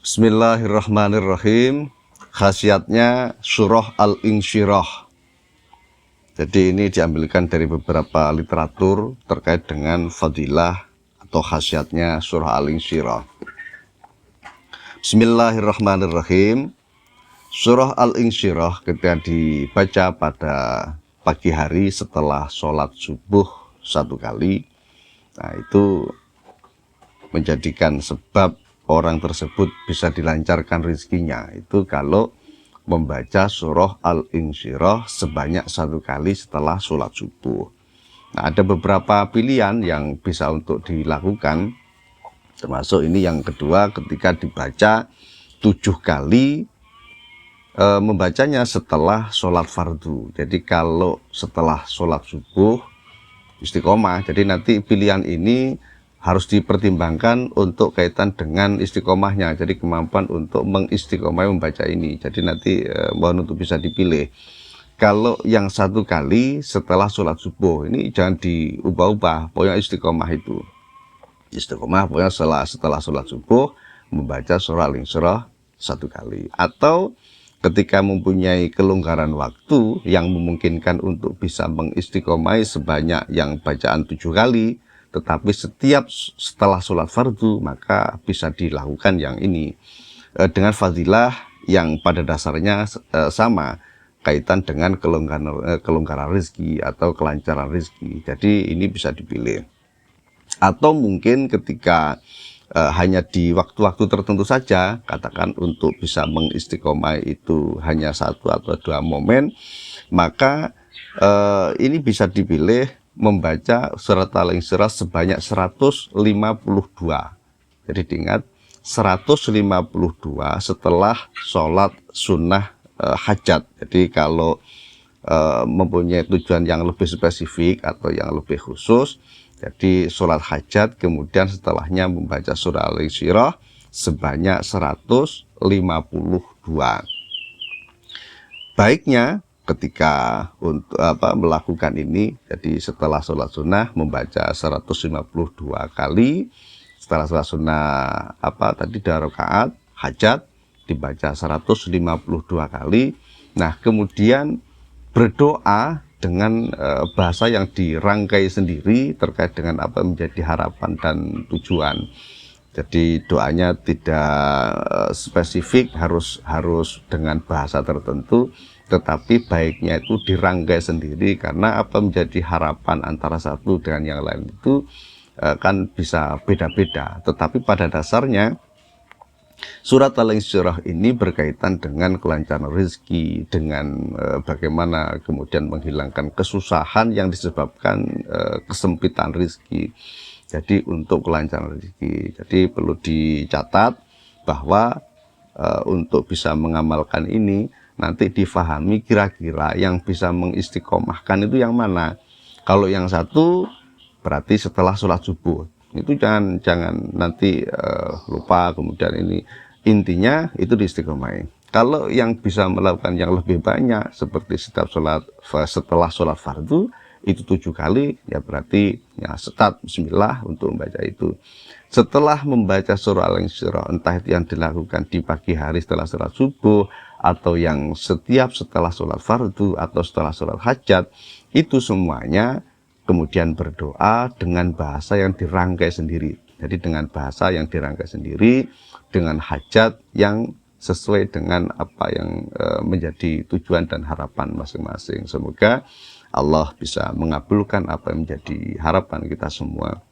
Bismillahirrahmanirrahim. Khasiatnya surah Al-Insyirah. Jadi ini diambilkan dari beberapa literatur terkait dengan fadilah atau khasiatnya surah Al-Insyirah. Bismillahirrahmanirrahim. Surah Al-Insyirah ketika dibaca pada pagi hari setelah sholat subuh satu kali, nah itu menjadikan sebab orang tersebut bisa dilancarkan rezekinya. Itu kalau membaca surah Al-Insyirah sebanyak satu kali setelah sholat subuh. Nah, ada beberapa pilihan yang bisa untuk dilakukan, termasuk ini yang kedua, ketika dibaca 7 kali, membacanya setelah sholat fardu. Jadi kalau setelah sholat subuh istiqomah, jadi nanti pilihan ini harus dipertimbangkan untuk kaitan dengan istiqomahnya. Jadi kemampuan untuk mengistiqomah membaca ini. Jadi nanti mohon untuk bisa dipilih. Kalau yang satu kali setelah sholat subuh, ini jangan diubah-ubah. Pokoknya istiqomah itu. Istiqomah pokoknya setelah sholat subuh membaca surah Al-Insyirah satu kali. Atau ketika mempunyai kelonggaran waktu yang memungkinkan untuk bisa mengistiqomai sebanyak yang bacaan 7 kali, tetapi setiap setelah sholat fardu, maka bisa dilakukan yang ini dengan fadilah yang pada dasarnya sama kaitan dengan kelonggaran rezeki atau kelancaran rezeki. Jadi ini bisa dipilih. Atau mungkin ketika hanya di waktu-waktu tertentu saja, katakan untuk bisa mengistiqomah itu hanya 1 atau 2 momen, maka ini bisa dipilih membaca surat Al-Insyirah sebanyak 152. Jadi diingat 152 setelah sholat sunnah hajat. Jadi kalau mempunyai tujuan yang lebih spesifik atau yang lebih khusus, jadi sholat hajat kemudian setelahnya membaca surah Al-Insyirah sebanyak 152. Baiknya ketika untuk melakukan ini, jadi setelah sholat sunnah membaca 152 kali, setelah sholat sunnah tadi 2 rakaat hajat dibaca 152 kali. Nah kemudian berdoa dengan bahasa yang dirangkai sendiri terkait dengan apa menjadi harapan dan tujuan. Jadi doanya tidak spesifik harus dengan bahasa tertentu, tetapi baiknya itu dirangkai sendiri, karena apa menjadi harapan antara satu dengan yang lain itu kan bisa beda-beda. Tetapi pada dasarnya surat Al-Insyirah ini berkaitan dengan kelancaran rezeki, dengan bagaimana kemudian menghilangkan kesusahan yang disebabkan kesempitan rezeki. Jadi untuk kelancaran rezeki. Jadi perlu dicatat bahwa untuk bisa mengamalkan ini nanti difahami kira-kira yang bisa mengistiqomahkan itu yang mana. Kalau yang satu berarti setelah sholat subuh. Itu jangan nanti lupa kemudian ini. Intinya itu diistiqomai. Kalau yang bisa melakukan yang lebih banyak seperti setelah sholat fardu itu 7 kali, ya berarti ya start bismillah untuk membaca itu. Setelah membaca surah Al-Insyirah, entah itu yang dilakukan di pagi hari setelah sholat subuh, atau yang setiap setelah sholat fardu atau setelah sholat hajat, itu semuanya kemudian berdoa dengan bahasa yang dirangkai sendiri. Jadi dengan bahasa yang dirangkai sendiri, dengan hajat yang sesuai dengan apa yang menjadi tujuan dan harapan masing-masing. Semoga Allah bisa mengabulkan apa yang menjadi harapan kita semua.